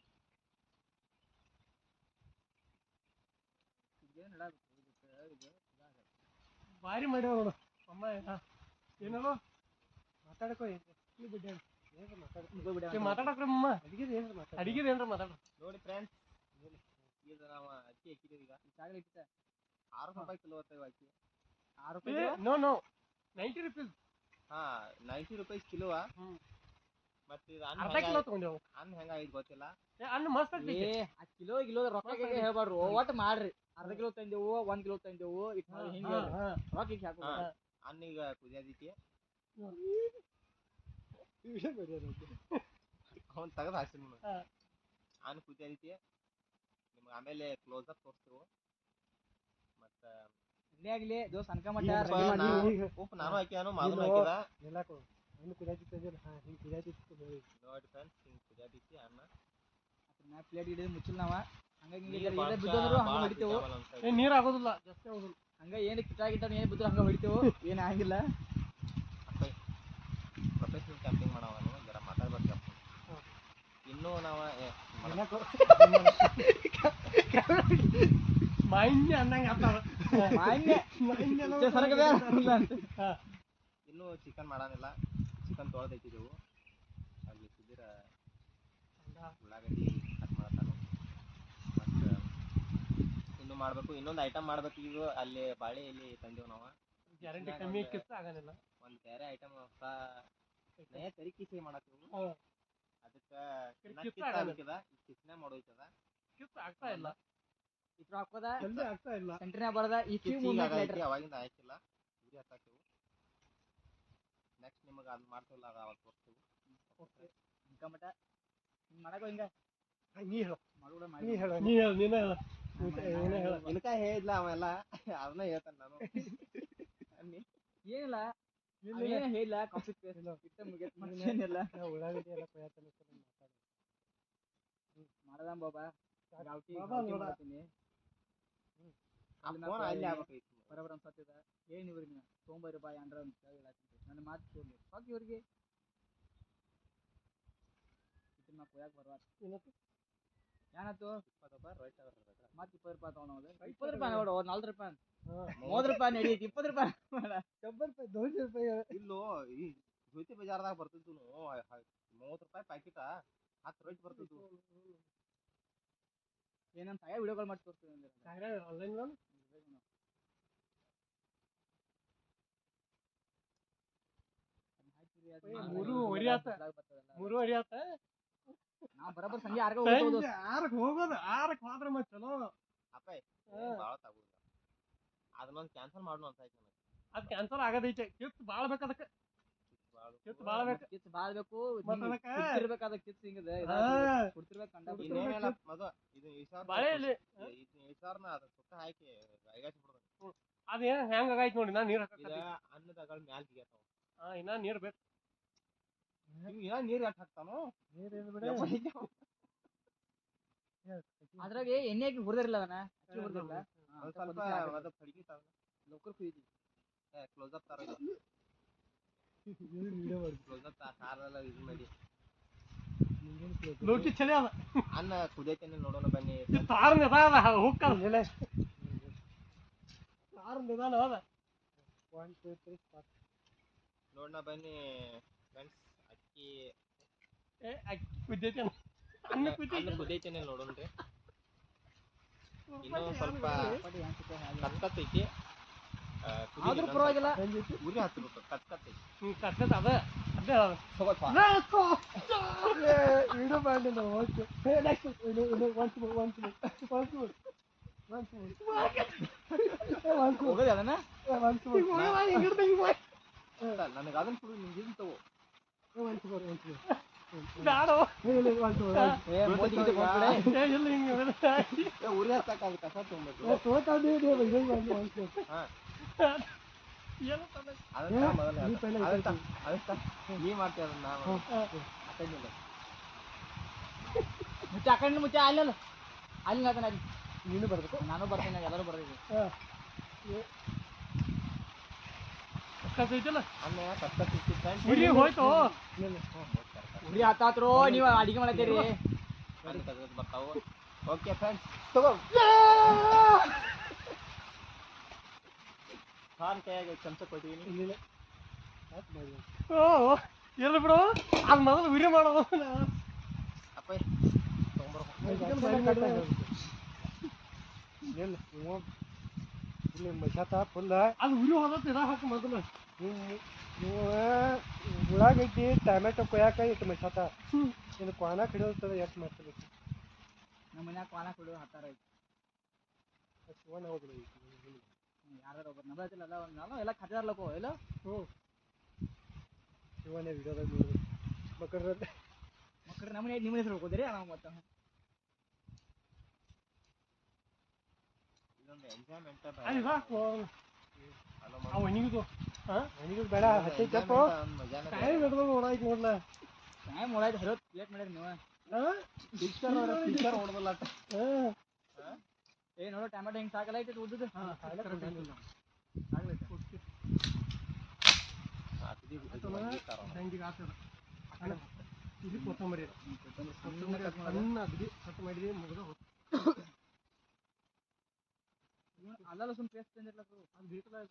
[SPEAKER 1] ಭಾರಿ ಮಾಡ್ಯಾವ ನೋಡು ಅಮ್ಮ ಏನೋ ಮಾತಾಡಕೋ ಮಾತಾಡಕ್ರಮ್ಮ ಅಡಿಗೆ ಏನ್ರ ಮಾತಾಡ
[SPEAKER 3] ನೋಡಿ ಫ್ರೆಂಡ್ಸ್ ಈಗ ನಾವು ಅಕ್ಕಿ ಹಾಕಿದೀವಿ ಈಗ ₹6 ಕಿಲೋ ಅಕ್ಕಿ
[SPEAKER 1] ನೋ 90 ರೂಪೀಸ್
[SPEAKER 3] ಹಾ ₹90 ಕಿಲೋ ಮತ್ತೆ
[SPEAKER 1] ಅರ್ಧ ಕಿಲೋ ತಗೊಂಡೆವು
[SPEAKER 3] ಅನ್ನ ಹೆಂಗಾಗಿದ್ ಗೊತ್ತಿಲ್ಲ
[SPEAKER 1] ಅನ್ನ ಮಸ್ತ್
[SPEAKER 4] ಕಿಲೋ ರೊಕ್ಕ ಹೇಳ್ಬಾರ್ರು ಒಟ್ಟು ಮಾಡ್ರಿ ಅರ್ಧ ಕಿಲೋ ತಂದೆವು 1 ಕಿಲೋ ತಂದೆವು ಹಿಂಗ ರೊಕ್ಕ ಹಾಕೋ
[SPEAKER 3] ಅನ್ನ ಈಗ ಕುದಿಯಾದೈತಿ ಅವ್ನು ತೆಗೆದು ಹಾಕ್ಸಿ ಅನ್ನ ಕುದಿಯಾದೈತಿ ನಿಮ್ಗೆ ಆಮೇಲೆ ಕ್ಲೋಸ್ ಅಪ್ ತೋರಿಸ್ತೀವಿ ಮತ್ತೆ
[SPEAKER 4] ಆಗ್ಲಿ ದೋಸ್ತ್ ಅನ್ಕಮಟ್ಟ
[SPEAKER 3] ಉಪ್ಪು ನಾನು ಹಾಕ್ಯಾನು ಮಾದನು ಹಾಕಿದ ನೋಡಿ ಫ್ರೆಂಡ್ಸ್ ಹಿಂಗೆ ಕುದಿಯಾದೈತಿ ಅನ್ನ
[SPEAKER 4] ಪ್ಲೇಟ್ ಹಿಡಿದು ಮುಚ್ಚಲ್ ನಾವ ಹಂಗ ಹೊಡಿತೇವು
[SPEAKER 1] ನೀರ್ ಆಗೋದಿಲ್ಲ ಜಾಸ್ತಿ ಆಗೋದಿಲ್ಲ
[SPEAKER 4] ಹಂಗ ಏನ್ ಕಿಟ್ಟ ಏನ್ ಬಿದ್ರು ಹಂಗ ಹೊಡಿತೇವು ಏನ್ ಆಗಿಲ್ಲ
[SPEAKER 1] ಮಾನ್ಯ ಅನ್ನಂಗೆ ಆಗ್ತಾವ
[SPEAKER 3] ಇನ್ನೂ ಚಿಕನ್ ಮಾಡಾನಿಲ್ಲ. ಚಿಕನ್ ತೊಳೆದಿಟ್ಟಿದ್ದೆವು. ಅಲ್ಲಿ ಸುಧೀರ ಉಳ್ಳಾಗಡ್ಡಿ ಕಟ್ ಮಾಡತ್ತಾನು. ಮತ್ತು ಇನ್ನೂ ಮಾಡಬೇಕು, ಇನ್ನೊಂದು ಐಟಮ್ ಮಾಡ್ಬೇಕು. ಈಗ ಅಲ್ಲಿ ಬಾಳೆ ಎಲೆ ತಂದೇವು ನಾವು.
[SPEAKER 1] ಗ್ಯಾರಂಟಿ ಕಮ್ಮಿ ಕಿತ್ತ ಆಗಲ್ಲ.
[SPEAKER 3] ಒಂದು ಬೇರೆ ಐಟಮ್ ಹೊಸ ತರಿಕಿಸಿ ಮಾಡತ್ತೀವಿ. ಅದಕ್ಕೆ ಕಿಸ್ನೆ ಮಾಡೋಯ್ತದ.
[SPEAKER 1] ಕಿತ್ತ ಆಗ್ತಾ ಇಲ್ಲ.
[SPEAKER 4] ಇದ್ರ ಹಾಕೋದ
[SPEAKER 1] ಜಲ್ದಿ ಆಗ್ತಾ ಇಲ್ಲ.
[SPEAKER 4] ಸೆಂಟ್ರಿನ ಬರದ ಈ ಕ್ಯೂ
[SPEAKER 3] ಅವಾಗಿಂದ ಹಾಕಿಲ್ಲ. ಉರಿ ಹತ್ತಾಕಿವು. ನೆಕ್ಸ್ಟ್ ನಿಮಗೆ ಅದು ಮಾಡ್ತೀವಲ್ಲ ಅದು ಅವತ್ತು ತೋರಿಸ್ತೀವಿ.
[SPEAKER 4] ಮಟ ಹಿಂಗೆ ಮಾಡಕೋ ಹಿಂಗೆ
[SPEAKER 1] ನೀ ಹೇಳು.
[SPEAKER 4] ಮಾಡೋಡ
[SPEAKER 1] ನೀ ಹೇಳು. ನೀ ಹೇಳು. ನೀನೇ ಹೇಳು. ನೀನೇ ಹೇಳು.
[SPEAKER 3] ಇಲ್ಕ ಹೇಳಿದ್ಲ ಅವೆಲ್ಲ ಅದನ್ನ ಹೇಳ್ತಾನೆ ನಾನು.
[SPEAKER 4] ಏನಿಲ್ಲ ಏನ ಹೇಳಿಲ್ಲ. ಕಾಫಿ ಇಷ್ಟ ಮುಗಿಯೇನಿಲ್ಲ.
[SPEAKER 1] ಉಳ್ಳಾಗಡ್ಡಿ ಎಲ್ಲ ಕೊಯ್ಯತ್ತಲ್ಲ
[SPEAKER 4] ಮಾಡದ ಬಾಬಾ ಮಾಡ್ತೀನಿ. ಬರೋಬರ ಅನ್ಸತ್ತಿದ ಏನ್ ಇವ್ರಿಗೆ ತೊಂಬರಿ ಬಾಯಿ ಅಂದ್ರ ನನ್ನ ಮಾತು ಕೇಳಿ ಸಾಕು ಇವ್ರಿಗೆ ಇದನ್ನ ಕೊಯ್ಯಾಕ ಬರುವ ಏನಾಯ್ತು. 20 ರೂಪಾಯಿ ಮತ್ತೆ 20 ರೂಪಾಯಿ ತಗೊಂಡು 20 ರೂಪಾಯಿ ನೋಡು 40 ರೂಪಾಯಿ 30 ರೂಪಾಯಿ ನಡಿ 20 ರೂಪಾಯಿ
[SPEAKER 1] 100 ರೂಪಾಯಿ
[SPEAKER 3] ಇಲ್ಲೋ ಈ ಜ್ಯೋತಿ ಬಜಾರ್ದಾಗ ಬರ್ತಿದ್ವು 30 ರೂಪಾಯಿ ಪ್ಯಾಕೆಟ್ 10 ರೂಪಾಯಿ ಬರ್ತಿದ್ವು.
[SPEAKER 4] ಏನಂತ ವಿಡಿಯೋಗಳು ಮಾಡಿ ತೋರಿಸ್ತೀವಿ
[SPEAKER 1] ಆನ್ಲೈನ್ ಮೂರುವರೆ ಆತ.
[SPEAKER 4] ನಾವು ಬರೋಬ್ಬರ ಸಂಜೆ 6
[SPEAKER 1] ಹೋಗೋದು 6 ಹೋದ್ರೆ ಮತ್ತೆ ಚಲೋ.
[SPEAKER 3] ಅಪ್ಪ ಭಾಳ ತಗೋದು ಅದನ್ನೊಂದು ಕ್ಯಾನ್ಸಲ್ ಮಾಡೋಣ ಅಂತ ಆಯ್ತು ನನಗೆ.
[SPEAKER 1] ಅದು ಕ್ಯಾನ್ಸಲ್ ಆಗದೈತೆ. ಕಿತ್ತು ಭಾಳ ಬೇಕು. ಅದಕ್ಕೆ ಕಿತ್ತು ಭಾಳ ಬೇಕು.
[SPEAKER 4] ಕಿತ್ತು ಭಾಳ ಬೇಕು.
[SPEAKER 1] ಕುಡ್ತಿರ್ಬೇಕಾದ
[SPEAKER 4] ಕಿತ್ತು ಹಿಂಗದ ಕುಡ್ತಿರ್ಬೇಕು ಕಂಡ
[SPEAKER 3] ಮದು ಇದು
[SPEAKER 1] ಬಾಳೆ ಎಲೆ
[SPEAKER 3] ಈಸಾರ್ನ ಅದು ಸುತ್ತ ಹಾಕಿ ಐಗಾಸಿ ಬಿಡೋದು.
[SPEAKER 1] ಅದೇನು ಹೆಂಗ ಆಗೈತೆ ನೋಡಿ. ನಾ ನೀರು ಹಾಕಿದ
[SPEAKER 3] ಅನ್ನದಾಗ ಮ್ಯಾಲ ಜಿಗತ್ತಾವ.
[SPEAKER 1] ಇನ್ನ ನೀರು ಬೇಕು.
[SPEAKER 3] ನೀರು ಯಾಕೆ ಹಾಕ್ತಾನೋ
[SPEAKER 4] ಅದ್ರಾಗ ಎಣ್ಣೆ ಹಾಕಿ ಹುರಿದಿರಲ್ಲ ಅದನ್ನ ಹುರಿದಿರಲ್ಲ
[SPEAKER 3] ಸ್ವಲ್ಪ ಅದು ಪಡಿತಾವ ಲೋಕಲ್ ಕುಯ್ದಿ ಕ್ಲೋಸ್ ಅಪ್ ತರ ಕ್ಲೋಸ್ ಅಪ್ ಕಾರೆಲ್ಲ ಇದು ಮಾಡಿ
[SPEAKER 1] ಲೋಕಿ ಚಳಿ ಅದ.
[SPEAKER 3] ಅನ್ನ ಕುದಿಯತೇನೆ ನೋಡೋಣ ಬನ್ನಿ.
[SPEAKER 1] ತಾರ ನಿಧಾನ ಹುಕ್ಕಲ್ಲ ತಾರ ನಿಧಾನ ಅದ. 1 2 3 4
[SPEAKER 3] ನೋಡೋಣ ಬನ್ನಿ ಫ್ರೆಂಡ್ಸ್. ಅಕ್ಕಿ
[SPEAKER 1] ಕುದ್ದೈತೆ
[SPEAKER 3] ಅನ್ನ ಕುದಿಯತೇನೆ ನೋಡೋಣ್ರಿ. ಇನ್ನೂ ಸ್ವಲ್ಪ ಕತ್ಕತ್ತೈತಿ.
[SPEAKER 4] ಆದ್ರೂ ಪರವಾಗಿಲ್ಲ
[SPEAKER 3] ಉರಿ ಹತ್ಬೇಕು. ಕತ್ಕತ್ತೈತಿ
[SPEAKER 1] ಕಟ್ಕತ್ತ ಅದ ಅದೇ ಇಡು ಮಾಡಿ
[SPEAKER 4] ಹೋಗೋದು ಅದನ್ನ
[SPEAKER 3] ನನಗೆ ಅದನ್ನ ಸುಡು ನಿಂಗೆ ಇದು ತಗೋ. ಉರಿ ಹತ್ತಾಕ ಕಸ ತೊಗೊಂಡ್ಬೇಕು. ನೀ ಮಾಡ್ತೀಯ ಅದನ್ನ
[SPEAKER 4] ಮುಚ್ಚ ಆ ಕಡೆ ಮುಚ್ಚ ಅಲ್ಲ ಅಲ್ಲಿ ಹೇಳ್ತಾನೆ ಅಲ್ಲಿ ನೀನು ಬರ್ಬೇಕು ನಾನು ಬರ್ತೇನೆ ಎಲ್ಲರೂ ಬರ್ಬೇಕು.
[SPEAKER 1] ಉರಿ ಹೋಯ್ತು.
[SPEAKER 4] ಉರಿ ಹತ್ತಾತ್ರು ನೀವು ಅಡಿಗೆ ಮಾಡತ್ತೀರಿ
[SPEAKER 3] ಬರ್ತಾವು. ಓಕೆ ಫ್ರೆಂಡ್ಸ್ ತಗೋ. ಫಾನ್ ಕೈಯಾಗ ಚಮಚ ಕೊಟ್ಟಿದ್ದೀನಿ.
[SPEAKER 1] ಇರ್ಲಿ ಬಿಡು. ಅದು ಮೊದಲು ಉರಿ ಮಾಡೋದು.
[SPEAKER 3] ಅಪ್ಪ ತಗೊಂಬರ್ಬೇಕು.
[SPEAKER 1] ಅದು ಉರಿ ಹೋದತ್ತು ಇದಾಗ ಹಾಕಿ ಮೊದಲು ಉಳ್ಳಾಗಡ್ಡಿ ಟೊಮೆಟೊ ಕೊಯ್ಯಾಕ ಇಟ್ಟು ಮಸಾತ ಇದು ಕ್ವಾನ ಹಿಡಿಯೋದು ಎಷ್ಟು ಮಾಡ್ತಿರ್ಬೇಕು.
[SPEAKER 4] ನಮ್ಮ ಮನ್ಯಾಗ ಕ್ವಾನ ಕೊಡೋ ಹತ್ತಾರ ಐತಿ. ಯಾರು ಒಬ್ಬರು ನಂಬತ್ತಿಲ್ಲ ನಾನು ಎಲ್ಲ ಖಾತೆದಾರ್ಲಕ್ಕೋ ಎಲ್ಲ
[SPEAKER 1] ಶಿವನೇ ವಿಡಿಯೋದಾಗ ನೋಡ್ಬೇಕು.
[SPEAKER 4] ಮಕ್ಕಳು ನಮ್ಮ ನಿಮ್ಮ ಹೆಸರು ಹೋಗೋದ್ರಿ ನಾವು ಮತ್ತೆ
[SPEAKER 3] ಇದೊಂದು ಎಂಜಾಯ್ಮೆಂಟ್.
[SPEAKER 1] ಅವನಿಗೂ ಬೇಡ ಹತ್ತೈತಪ್ಪ ಟೈಮ್ ಹಿಡ್ದು ಓಡಾಯ್ತು ನೋಡ್ಲ.
[SPEAKER 4] ಟೈಮ್ ಓಡಾಯ್ತು ಹರಿವತ್ತು ಲೇಟ್ ಮಾಡಿರಿ ನೀವು
[SPEAKER 3] ಪಿಕ್ಚರ್ ಹೊಡೆದಲ್ಲ.
[SPEAKER 4] ಏ ನೋಡೋ ಟೊಮೆಟೊ ಹಿಂಗೆ ಸಾಕಲ್ಲ ಐತೆ ಉದ್ದದ್ದು
[SPEAKER 1] ಇಲ್ಲಿ ಕೊತ್ತಂಬರಿ ಸಣ್ಣ ಅಗದಿ ಕಟ್ ಮಾಡಿದ್ವಿ ಮುಗಿದ
[SPEAKER 4] ಅಲ್ಲ ಲಸೂನ್ ಪೇಸ್ಟ್ ತಂದಿರಲ್ಲ
[SPEAKER 1] ಅದು ಬೇಕಲ್ಲ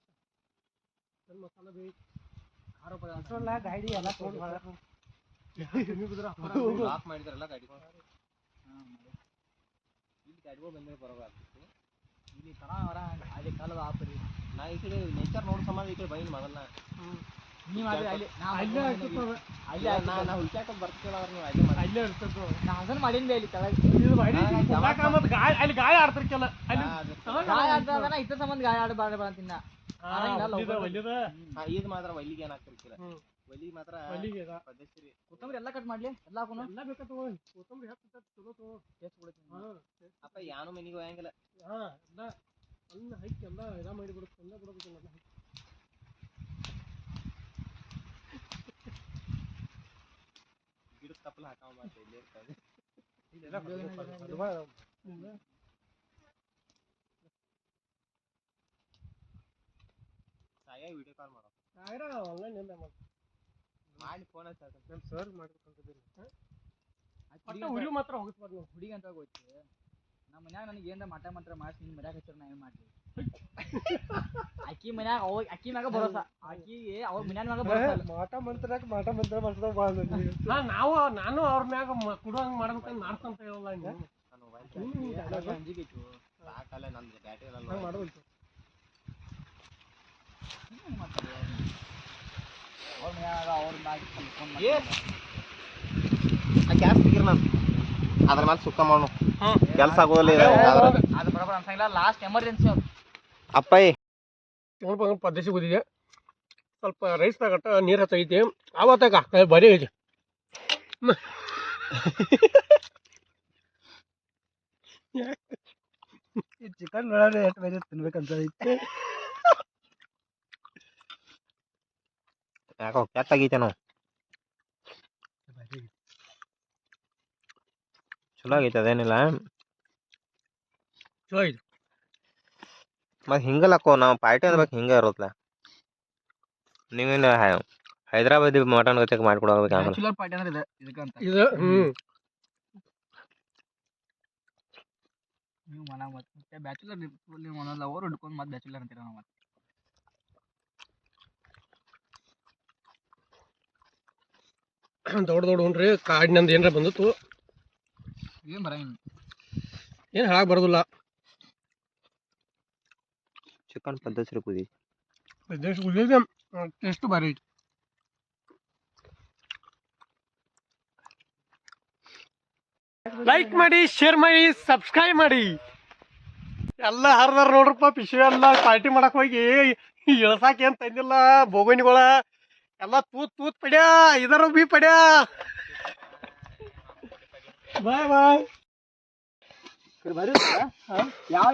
[SPEAKER 1] ಸಣ್ಣ ಮಸಾಲ ಬೇಕು
[SPEAKER 4] ಖಾರ ಪದಾರ್ಥ
[SPEAKER 1] ಮಸಾಲ ಗಾಡಿ ಎಲ್ಲ ತೊಗೊಂಡು
[SPEAKER 3] ಲಾಕ್ ಮಾಡಿದ್ರಲ್ಲ ಗಾಡಿಗಳು ಇಲ್ಲಿ ಗಾಡಿಗಳು ಬಂದ್ರೆ ಬರೋದು
[SPEAKER 4] ಇಲ್ಲಿ ತರ ಅವರ ಅಲ್ಲಿ ಕಾಲದ ಆಪರಿ
[SPEAKER 3] ನಾ ಈ ಕಡೆ ನೇಚರ್ ನೋಡೋ ಸಂಬಂಧ ಈ ಕಡೆ ಬೈನ್ ಮೊದಲ
[SPEAKER 4] ನೀ ಮಾಡಿ ಅಲ್ಲಿ
[SPEAKER 1] ಅಲ್ಲೇ ಇರ್ತದೆ
[SPEAKER 4] ಅಲ್ಲಿ
[SPEAKER 3] ನಾ ಹುಡ್ಕ್ಯಾಕ ಬರ್ತಿಲ್ಲ ಅವ್ರು ನೀವು ಅಲ್ಲೇ ಮಾಡಿ
[SPEAKER 1] ಅಲ್ಲೇ ಇರ್ತದೆ
[SPEAKER 4] ನಾ ಅದನ್ನ ಮಾಡೀನಿ ಇಲ್ಲಿ ಕೆಳಗೆ
[SPEAKER 1] ಇದು ಮಾಡಿ ಮತ್ತೆ ಗಾಯ ಅಲ್ಲಿ ಗಾಯ ಆಡ್ತಿರ್ಕಲ್ಲ ಅಲ್ಲಿ
[SPEAKER 4] ಗಾಯ ಆಡ್ತಾನ ಇದ್ರ ಸಂಬಂಧ ಗಾಯ ಆಡಬಾರ್ದು ಅಂತಿನ್ನ
[SPEAKER 3] ಇದು ಮಾತ್ರ ಒಲ್ಲಿಗೆ ಏನಾಗ್ತಿರ್ಕಿಲ್ಲ ಒಲಿಗೆ ಮಾತ್ರ ಪದ್ಧತಿ
[SPEAKER 4] ಕೊತ್ತಂಬರಿ ಎಲ್ಲ ಕಟ್ ಮಾಡ್ಲಿ ಎಲ್ಲ ಹಾಕೋಣ
[SPEAKER 1] ಎಲ್ಲ ಬೇಕಾ ತಗೊಂಡು ಕೊತ್ತಂಬರಿ ಹೆಚ್ಚು ಚಲೋ ತಗೋ
[SPEAKER 4] ಟೇಸ್ಟ್ ಕೊಡ್ತೀನಿ
[SPEAKER 3] ಅಪ್ಪ ಯಾನು ಮನೆಗೆ ಹೋಗಂಗಿಲ್ಲ
[SPEAKER 1] ಎಲ್ಲ ಅನ್ನ ಹೈಕ್ ಎಲ್ಲ ಎಲ್ಲ ಮಾಡಿಬಿಡುತ್ತೆ ಎಲ್ಲ ಬಿಡೋದಿಲ್ಲ
[SPEAKER 3] ಗಿಡದ ತಪ್ಪಲ ಹಾಕಾವ ಮಾತ್ರ ಇಲ್ಲೇ ಇರ್ತದೆ ಸಾಯ ವಿಡಿಯೋ ಕಾಲ್ ಮಾಡೋ
[SPEAKER 1] ಆನ್ಲೈನ್ ಎಲ್ಲ
[SPEAKER 3] ಮಾಡಿ ಫೋನ್ ಹಚ್ಚ
[SPEAKER 1] ನಮ್ಮ ಸರ್ ಮಾಡ್ಬೇಕಂತಿದ್ದೀನಿ ಹುಡುಗಿ ಮಾತ್ರ ಹೋಗಿಸ್ಬಾರ್ದು ನಾವು
[SPEAKER 4] ಹುಡುಗಿ ಅಂತ ಹೋಯ್ತು ನಮ್ಮ ಮನ್ಯಾಗ ನನಗೆ ಏನಾರ ಮಠ ಮಂತ್ರ ಮಾಡಿಸಿ ನಿನ್ನ ಮರ್ಯಾಗ ಹಚ್ಚಾರ ನಾ ಏನು ಮಾಡ್ಲಿ ಅಕ್ಕಿ ಮನ್ಯಾಗ ಅಕ್ಕಿ ಮ್ಯಾಗ ಭರೋಸಾ ಅಕ್ಕಿಗೆ ಅವ್ರ ಮನ್ಯಾಗ ಮ್ಯಾಗ ಭರೋಸಾ
[SPEAKER 1] ಮಾಟ ಮಂತ್ರ ಮಾಡ್ತಾವ ನಾನು ಅವ್ರ ಮ್ಯಾಗ ಕುಡುವಂಗ ಮಾಡ್ಬೇಕಂತ ಮಾಡ್ತಂತ ಹೇಳಲ್ಲ
[SPEAKER 3] ನಾನು ಅಂಜಿಕೆ ಇತ್ತು ಸಾಕಲ್ಲ ನಂದು ಬ್ಯಾಟ್ರಿ ಎಲ್ಲ
[SPEAKER 1] ಮಾಡಬೇಕು
[SPEAKER 4] ಅವ್ರ ಮನ್ಯಾಗ ಅವ್ರ ಮ್ಯಾಗ
[SPEAKER 3] ಗ್ಯಾಸ್ ಸಿಗಿರ್ ನಾನು ಅದ್ರ ಮೇಲೆ ಸುಕ್ಕ ಮಾಡು ಕೆಲಸ ಆಗೋದಿಲ್ಲ
[SPEAKER 4] ಅದು ಬರೋಬರ ಅನ್ಸಂಗಿಲ್ಲ ಲಾಸ್ಟ್ ಎಮರ್ಜೆನ್ಸಿ ಅವ್ರು
[SPEAKER 3] ಅಪ್ಪಯ್ಯ
[SPEAKER 1] ಸ್ವಲ್ಪ ಪದ್ಧತಿ ಓದಿದೆ ಸ್ವಲ್ಪ ರೈಸ್ ತಗಟ್ಟ ನೀರು ಹತ್ತೈತಿ ಆವತ್ತಾಗ ಬರೀ ಐತಿ ಚಿಕನ್ ನೋಡೋಣ ಎಷ್ಟು ಬೇರೆ ತಿನ್ಬೇಕಂತ ಐತಿ
[SPEAKER 3] ಯಾಕೋ ಕೆಟ್ಟಾಗೈತೇನೋ ಚಲೋ ಆಗೈತೆ ಅದೇನಿಲ್ಲ
[SPEAKER 1] ಚಲೋ ಐತಿ
[SPEAKER 3] ಮತ್ತೆ ಹಿಂಗಲ್ಲಕ್ಕೋ ನಾವು ಪಾರ್ಟಿ ಅನ್ಬೇಕು ಹಿಂಗೆ ಇರುತ್ತಲ್ಲ ನೀವೇನು ಹೈದ್ರಾಬಾದಿ ಮಟನ್ ಗಚ್ಚಕ್ಕೆ ಮಾಡ್ಕೊಡೋದು ಆಮೇಲೆ
[SPEAKER 4] ಬ್ಯಾಚುಲರ್ ಪಾರ್ಟಿ ಅಂದ್ರೆ ಇದಕ್ಕಂತ
[SPEAKER 1] ಇದು
[SPEAKER 4] ನೀವು ಮನಾಗ ಮತ್ತೆ ಬ್ಯಾಚುಲರ್ ನೀವು ಮನಲ್ಲ ಅವ್ರು ಹುಡ್ಕೊಂಡು ಮತ್ತೆ ಬ್ಯಾಚುಲರ್ ಅಂತೀರ ನಾವು ಮತ್ತೆ
[SPEAKER 1] ದೊಡ್ಡ ಉಂಡ್ರಿ ಕಾಡಿನಂದು ಏನಾರ ಬಂದಿತ್ತು
[SPEAKER 4] ಏನು ಬರಂಗಿಲ್ಲ
[SPEAKER 1] ಏನು ಹಾಳಾಗಿ ಬರೋದಿಲ್ಲ
[SPEAKER 3] ಚಿಕನ್ ಪದ್ಧತಿ ಕುದಿ
[SPEAKER 1] ಟೇಸ್ಟು ಭಾರಿ ಐತಿ ಲೈಕ್ ಮಾಡಿ ಶೇರ್ ಮಾಡಿ ಸಬ್ಸ್ಕ್ರೈಬ್ ಮಾಡಿ ಎಲ್ಲ ಹರಿದಾರ ನೋಡ್ರಪ್ಪ ಪಿಶಿ ಎಲ್ಲ ಪಾರ್ಟಿ ಮಾಡಕ್ ಹೋಗಿ ಇಳ್ಸಾಕ ಏನ್ ತಂದಿಲ್ಲ ಬೋಗಣಿಗಳ ಎಲ್ಲ ತೂತ್ ಪಡ್ಯಾ ಇದರ ಬಿ ಪಡ್ಯಾ ಬಾಯ್ ಬಾಯ್
[SPEAKER 4] ಯಾವ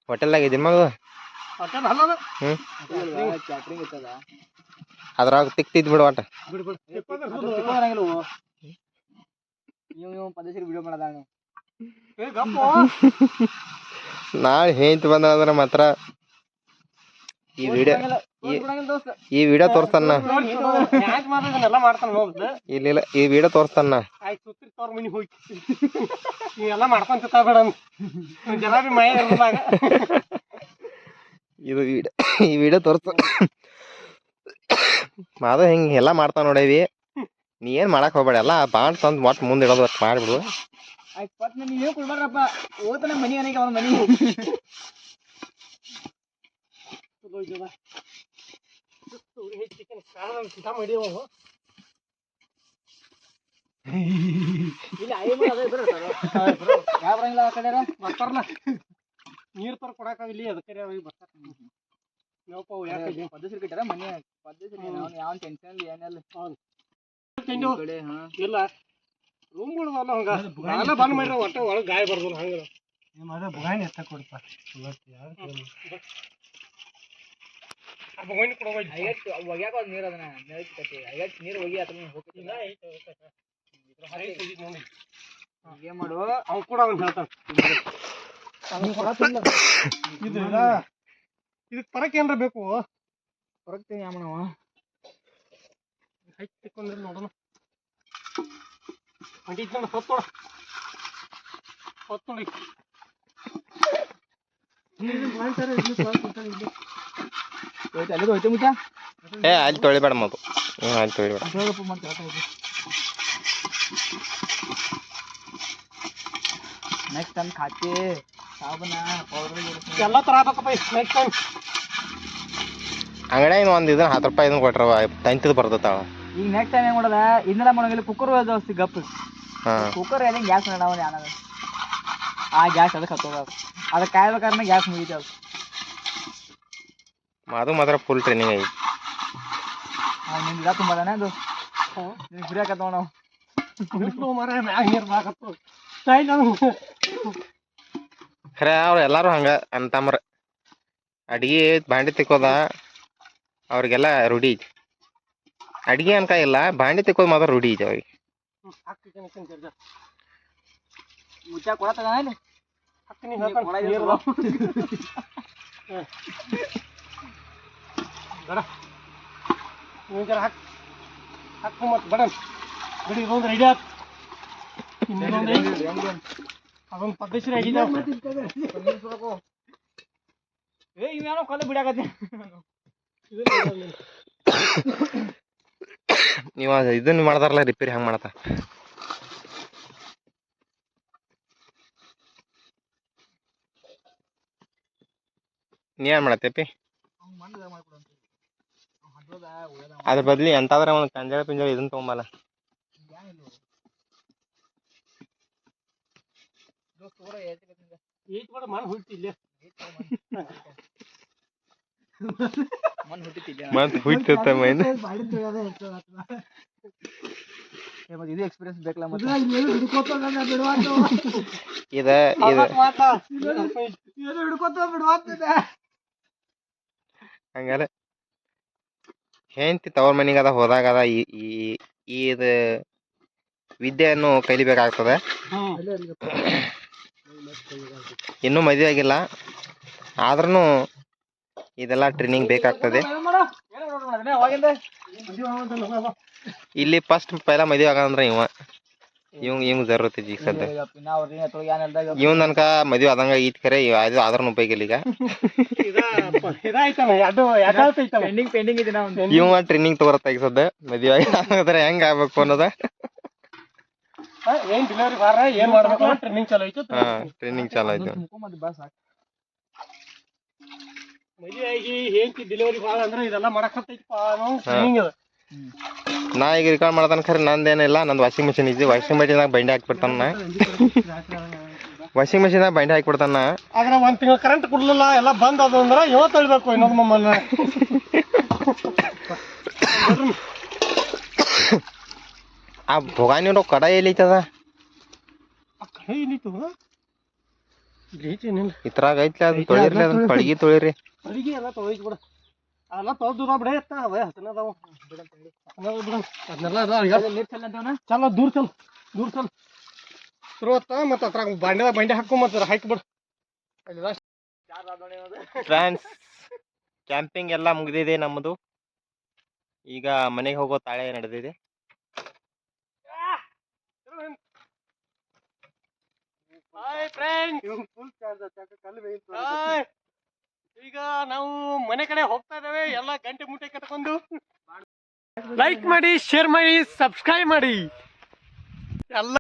[SPEAKER 3] ಹೋಟೆಲ್ದಾಗ ಇದೆ ಮಗ
[SPEAKER 4] ಕ್ಯಾಟ್ರಿಂಗ್ ಇರ್ತದ
[SPEAKER 3] ಅದ್ರಾಗ ತಿಕ್ತಿದ್ ಬಿಡು ಒಟ್ಟ
[SPEAKER 4] ನೀವು ಪದೇಶ್ವರಿ ವಿಡಿಯೋ ಮಾಡೋದಾಣೆ
[SPEAKER 3] ನಾಳೆ ಹೇಂತ ಬಂದ್ರ ಮಾತ್ರ ಈ ವಿಡಿಯೋ ತೋರಿಸ್ತಾನ ಇಲ್ಲ ಈ ವಿಡಿಯೋ ತೋರಿಸ್ತಾನ
[SPEAKER 1] ಎಲ್ಲ ಮಾಡ್ಕೊಂತ ಬೇಡ ಜನ ಬಿ ಮೈ
[SPEAKER 3] ಇದು ಈ ವಿಡಿಯೋ ತೋರಿಸ್ತ ಮಾದ ಹಿಂಗೆ ಎಲ್ಲ ಮಾಡ್ತಾವ ನೋಡೇವಿ ನೀ ಏನ್ ಮಾಡಕ್ ಹೋಗ್ಬೇಡ ಎಲ್ಲ ಬಾಂಡ್ ತಂದು ಒಟ್ಟು ಮುಂದೆ ಇಡೋದು ಅಷ್ಟು ಮಾಡಿಬಿಡು
[SPEAKER 4] ಆಯ್ತು ನೀವೇ ಕೊಡ್ಬಾರ್ರಪ್ಪ ಓದ್ತಾನೆ ಮನಿ ನನಗೆ ಅವ್ನ ಮನಿ
[SPEAKER 1] ನೀರ್ ತರ ಕೊಡಾಕ ಇಲ್ಲಿ ಅದಕ್ಕೆ ಬರ್ತಾರ
[SPEAKER 4] ಪದ್ಧತಿ ಕಟ್ಟಾರ ಮನಿ ಪದ್ಧತಿ ಯಾವ ಟೆನ್ಷನ್ ಏನಿಲ್ಲ
[SPEAKER 1] ಇಲ್ಲ ರೂಮ್ಗಳಲ್ಲ ಹಂಗ ಎಲ್ಲ ಬಂದ್ ಮಾಡ್ರಿ ಒಟ್ಟ ಒಳಗೆ ಗಾಯ ಬರ್ದಲ್ಲ ಹಂಗ ಬುಗಾಣಿ ಎತ್ತ ಕೊಡಪ್ಪ ಬುಗಾಣಿ ಕೊಡೋ
[SPEAKER 4] ಒಗ್ಯಾಕ ನೀರು ಅದನ್ನ ನೀರು ಒಗಿ ಅಥವಾ ಹೋಗ್ತಿಲ್ಲ ಏನ್ ಮಾಡು
[SPEAKER 1] ಅವ್ ಕೂಡ ಅವ್ನು ಹೇಳ್ತಾನ ಇದು ಇದಕ್ಕೆ ಪರಕ್ ಏನ್ರ ಬೇಕು
[SPEAKER 4] ಹೊರಗ್ತೀನಿ ಯಾಮನವ
[SPEAKER 1] ಹೈಟ್ ತಿಕ್ಕೊಂಡ್ರೆ ನೋಡೋಣ. ಹೊಂಟಿದ್ ನೋಡ, ಹೊತ್ತೋಡ ಹೊತ್ತೋಡಿ.
[SPEAKER 4] ಹೋಯ್ತು ಮುಚ್ಚ
[SPEAKER 3] ಏ ಅಲ್ಲಿ ತೊಳಿಬೇಡ ಮಗು. ಅಲ್ಲಿ ತೊಳಿಬೇಡ.
[SPEAKER 4] ನೆಕ್ಸ್ಟ್ ಟೈಮ್ ಖಾತೆ ಸಾಬೂನ ಪೌಡರ್
[SPEAKER 1] ಎಲ್ಲ ತರ ಆಗ್ಬೇಕಪ್ಪ ನೆಕ್ಸ್ಟ್ ಟೈಮ್.
[SPEAKER 3] ಅಂಗಡಿಯಾಗ ಒಂದು ಇದನ್ನ 10 ರೂಪಾಯಿ ಇದನ್ನ ಕೊಟ್ರವ ತಂತಿದ್ ಬರ್ತತಾಳ.
[SPEAKER 4] ಈಗ ನೆಕ್ಸ್ಟ್ ಟೈಮ್ ಏನ್ ಮಾಡೋದ ಇದನ್ನೆಲ್ಲ ಮಾಡೋಂಗಿಲ್ಲ ಕುಕ್ಕರ್ ಜಾಸ್ತಿ ಗಪ್
[SPEAKER 3] ಹಾಂ
[SPEAKER 4] ಕುಕ್ಕರ್ ಏನೇನು ಗ್ಯಾಸ್ ನಾವು ಯಾನದ ಆ ಗ್ಯಾಸ್ ಅದಕ್ಕೆ ಹತ್ತೋದ ಅದಕ್ಕೆ ಕಾಯ್ಬೇಕಾದ್ರೆ ಗ್ಯಾಸ್ ಮುಗಿತು ಅದು
[SPEAKER 3] ಅದು ಮಾತ್ರ ಫುಲ್ ಟ್ರೈನಿಂಗ್ ಐತಿ.
[SPEAKER 4] ನಿಮ್ಗೆ ಇಲ್ಲ ತುಂಬದಾನೆ ಅದು ನಿಮ್ಗೆ ಫ್ರೀ ಆಕತ್ತ ನಾವು
[SPEAKER 1] ಮರ ಮ್ಯಾಗ ನೀರು ಬಾಕತ್ತು.
[SPEAKER 3] ಖರೆ ಅವ್ರು ಎಲ್ಲರೂ ಹಂಗೆ ಅಂತಂಬ್ರ ಅಡ್ಗೆ ಬಾಂಡೆ ತಿಕ್ಕೋದ ಅವ್ರಿಗೆಲ್ಲ ರೂಢಿ ಐತಿ. ಅಡ್ಗೆ ಅನ್ಕ ಇಲ್ಲ, ಬಾಂಡೆ ತಿಕ್ಕೋದು ಮಾತ್ರ ರೂಢಿ ಐತಿ ಅವ್ರಿಗೆ.
[SPEAKER 4] ಮುಚ್ಚ ಕೊಡ ತಗೋಣ
[SPEAKER 1] ಹಾಕು ಮತ್ತೆ ಬಡ ಬಿಡಿ ಇದೊಂದು ರೆಡಿ ಆಯ್ತು. ಅದೊಂದು ಪದ್ಧತಿ ಆಗಿದೆ.
[SPEAKER 4] ಏ ಇವೇನೋ ಕಲ್ಲು ಬಿಡಾಕತ್ತಿ
[SPEAKER 3] ನೀವು ಇದನ್ನ ಮಾಡ್ತಾರಲ್ಲ ರಿಪೇರಿ ಹಂಗೆ ಮಾಡತ್ತ. ನೀವೇನು ಮಾಡತ್ತೇಪಿ? ಅದ್ರ ಬದ್ಲಿ ಎಂತಾದ್ರೆ ಒಂದು ಕಂಜಾಳ ಪಿಂಜಾಳ ಇದನ್ನ ತೊಗೊಂಬಲ್ಲ. ಮತ್ ಹುಟ್ಟಿತ್ತ ಮೈನ್
[SPEAKER 4] ಇದು ಎಕ್ಸ್ಪೀರಿಯನ್ಸ್ ಬೇಕಲ್ಲ ಮತ್ತೆ
[SPEAKER 3] ಹಂಗಾರೆ ಹೆಂಡತಿ ತವ್ರ ಮನಿಗದ ಹೋದಾಗದ ಇದು ವಿದ್ಯೆಯನ್ನು ಕಲಿಬೇಕಾಗ್ತದೆ. ಇನ್ನೂ ಮದುವೆ ಆಗಿಲ್ಲ ಆದ್ರೂ ಇದೆಲ್ಲ ಟ್ರೈನಿಂಗ್ ಬೇಕಾಗ್ತದೆ. ಇಲ್ಲಿ ಫಸ್ಟ್ ಪೈಲ ಮದುವೆ ಆಗಂದ್ರೆ ಇವಂಗ್ ಜरूरत ಐತಿ ಈಗ ಸದ್ಯ. ಇವ್ ನನ್ಕ ಮದುವೆ ಆದಂಗ ಐತಿ ಖರೆ ಅದು ಆದ್ರೂ ಉಪಯೋಗ ಇಲ್ಲ ಈಗ. ಇವ ಟ್ರೈನಿಂಗ್ ತಗೋರತ್ತ ಈಗ ಸದ್ಯ ಮದುವೆ ಆದ್ರೆ ಹೆಂಗ್ ಆಗ್ಬೇಕು ಅನ್ನೋದ.
[SPEAKER 1] ಏನ್ ಡೆಲಿವರಿ ಬಾರ ಏನ್ ಮಾಡ್ಬೇಕು ಟ್ರೈನಿಂಗ್ ಚಾಲು ಐತಿ.
[SPEAKER 3] ಟ್ರೈನಿಂಗ್ ಚಾಲು ಆಯ್ತು.
[SPEAKER 1] ಮದುವೆ ಆಗಿ ಹೆಂಡತಿ ಡೆಲಿವರಿ ಬಾಳ ಅಂದ್ರೆ ಇದೆಲ್ಲ ಮಾಡಕತ್ತೈತಿಪ್ಪ ಟ್ರೈನಿಂಗ್ ಅದ.
[SPEAKER 3] ನಾ ಈಗ ರಿಕಾರ್ಡ್ ಮಾಡ್ತಾನೆ ಖರೆ ನಂದೇನಿಲ್ಲ, ನಂದು ವಾಷಿಂಗ್ ಮಿಷಿನ್ ಐತಿ. ವಾಷಿಂಗ್ ಮಿಷಿನ್ದಾಗ ಬೈಂಡೆ ಹಾಕ್ಬಿಡ್ತಾನ. ವಾಷಿಂಗ್ ಮಿಷಿನ್ದಾಗ ಬೈಂಡೆ ಹಾಕ್ಬಿಡ್ತಾನ.
[SPEAKER 1] ಆದ್ರೆ ಒಂದ್ ತಿಂಗಳು ಕರೆಂಟ್ ಕೊಡ್ಲಿಲ್ಲ ಎಲ್ಲ ಬಂದ್ ಅದು ಅಂದ್ರೆ ಇವತ್ತು ತಳ್ಬೇಕು ಇನ್ನೊಂದು ಮಮ್ಮಲ್ನ.
[SPEAKER 3] ಆ ಭೋಗಾನಿರೋ ಕಡ ಎಲ್ಲಿತದ ಇದ್ರಾಗ ಐತ್ಲಿ ಅದು ತೊಳಿರ್ಲಿ, ಅದನ್ನ ಪಳಗಿ ತೊಳಿರಿ.
[SPEAKER 1] ಅಡಿಗೆ ಎಲ್ಲ ತೊಳಿದ್ ಬಿಡ, ಅದೆಲ್ಲ ತೊಳ್ದು ಬಿಡ ಎತ್ತ ಅವೇ ಹಸನದಾವ ಅದನ್ನೆಲ್ಲ ಚಲ ದೂರ ಚಲ್ ತಿರುವತ್ತ ಮತ್ತೆ ಅದ್ರಾಗ ಬಂಡೆ ಹಾಕೊ ಮತ್ತೆ ಹಾಕಿಬಿಡು.
[SPEAKER 3] ಫ್ರೆಂಡ್ಸ್ ಕ್ಯಾಂಪಿಂಗ್ ಎಲ್ಲ ಮುಗಿದಿದೆ ನಮ್ಮದು. ಈಗ ಮನೆಗೆ ಹೋಗೋ ತಾಳೆ ನಡೆದಿದೆ.
[SPEAKER 1] ಈಗ ನಾವು ಮನೆ ಕಡೆ ಹೋಗ್ತಾ ಇದ್ದೇವೆ. ಎಲ್ಲ ಗಂಟೆ ಮುಟ್ಟೆ ಕಟ್ಕೊಂಡು ಲೈಕ್ ಮಾಡಿ, ಶೇರ್ ಮಾಡಿ, ಸಬ್ಸ್ಕ್ರೈಬ್ ಮಾಡಿ ಎಲ್ಲ.